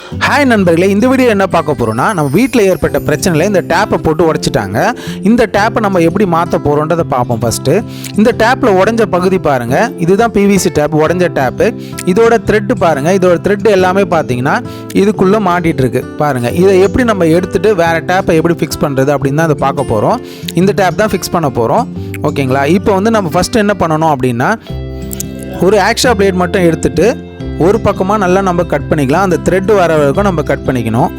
Hi நண்பர்களே, இந்த video என்ன பார்க்க போகிறோம்னா, நம்ம வீட்டில் ஏற்பட்ட பிரச்சனையில் இந்த டேப்பை போட்டு உடைச்சிட்டாங்க. இந்த டேப்பை நம்ம எப்படி மாற்ற போகிறோன்றதை பார்ப்போம். ஃபஸ்ட்டு இந்த டேப்பில் உடஞ்ச பகுதி பாருங்கள். இதுதான் பிவிசி டேப், உடஞ்ச டேப்பு. இதோட த்ரெட்டு பாருங்கள். இதோட த்ரெட்டு எல்லாமே பார்த்தீங்கன்னா இதுக்குள்ளே மாட்டிகிட்டு இருக்கு பாருங்கள். இதை எப்படி நம்ம எடுத்துகிட்டு வேறு டேப்பை எப்படி ஃபிக்ஸ் பண்ணுறது அப்படின்னு தான் அதை பார்க்க போகிறோம். இந்த டேப் தான் ஃபிக்ஸ் பண்ண போகிறோம். ஓகேங்களா? இப்போ வந்து நம்ம ஃபஸ்ட்டு என்ன பண்ணணும் அப்படின்னா, ஒரு ஆக்ஷா பிளேட் மட்டும் எடுத்துகிட்டு ஒரு பக்கமாக நல்லா நம்ம கட் பண்ணிக்கலாம். அந்த த்ரெட்டு வர வரைக்கும் நம்ம கட் பண்ணிக்கணும்.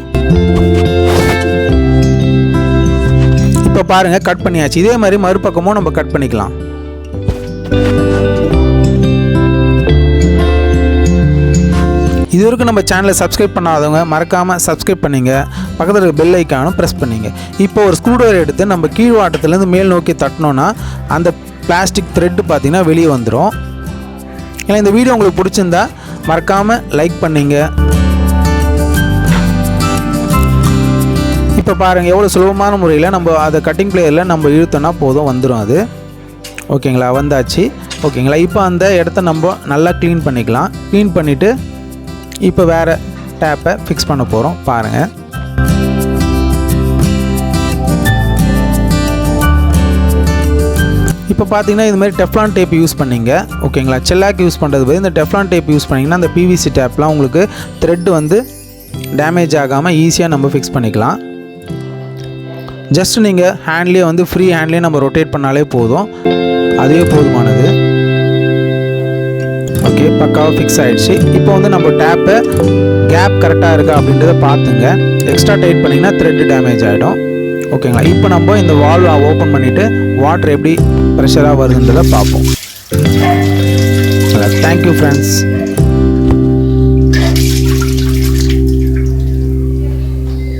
இப்போ பாருங்கள், கட் பண்ணியாச்சு. இதே மாதிரி மறுபக்கமும் நம்ம கட் பண்ணிக்கலாம். இது வரைக்கும் நம்ம சேனலை சப்ஸ்கிரைப் பண்ணாதவங்க மறக்காமல் சப்ஸ்கிரைப் பண்ணிங்க. பக்கத்தில் இருக்க பெல் ஐக்கானும் ப்ரெஸ் பண்ணிங்க. இப்போ ஒரு ஸ்க்ரூ ட்ரைவர் எடுத்து நம்ம கீழ்வாட்டத்துலேருந்து மேல் நோக்கி தட்டினோன்னா அந்த பிளாஸ்டிக் த்ரெட்டு பார்த்திங்கன்னா வெளியே வந்துடும். ஏன்னா இந்த வீடியோ உங்களுக்கு பிடிச்சிருந்தா மறக்காமல் லைக் பண்ணிங்க. இப்போ பாருங்கள், எவ்வளோ சுலபமான முறையில் நம்ம அதை கட்டிங் பிளேயரில் நம்ம இழுத்தோன்னா போதும், வந்துடும் அது. ஓகேங்களா? வந்தாச்சு. ஓகேங்களா? இப்போ அந்த இடத்த நம்ம நல்லா க்ளீன் பண்ணிக்கலாம். க்ளீன் பண்ணிவிட்டு இப்போ வேறு டேப்பை ஃபிக்ஸ் பண்ண போகிறோம். பாருங்கள். இப்போ பார்த்தீங்கன்னா இது மாதிரி டெஃப்லான் டேப் யூஸ் பண்ணிங்க. ஓகேங்களா? செல்லாக் யூஸ் பண்ணுறது போது இந்த டெஃப்லான் டேப் யூஸ் பண்ணிங்கன்னா அந்த பிவிசி டேப்லாம் உங்களுக்கு த்ரெட் வந்து டேமேஜ் ஆகாமல் ஈஸியாக நம்ம ஃபிக்ஸ் பண்ணிக்கலாம். ஜஸ்ட் நீங்கள் ஹேண்ட்லேயே வந்து ஃப்ரீ ஹேண்ட்லேயே நம்ம ரொட்டேட் பண்ணாலே போதும், அதுவே போதுமானது. ஓகே, பக்காவாக ஃபிக்ஸ் ஆகிடுச்சு. இப்போ வந்து நம்ம டேப்பை கேப் கரெக்டாக இருக்கா அப்படின்றத பார்த்துங்க. எக்ஸ்ட்ரா டைட் பண்ணிங்கன்னா த்ரெட்டு டேமேஜ் ஆகிடும். ஓகேங்களா? இப்போ நம்ம இந்த வால்வை ஓப்பன் பண்ணிவிட்டு வாட்டர் எப்படி ப்ரெஷராக வருதுன்றதை பார்ப்போம். Thank you friends.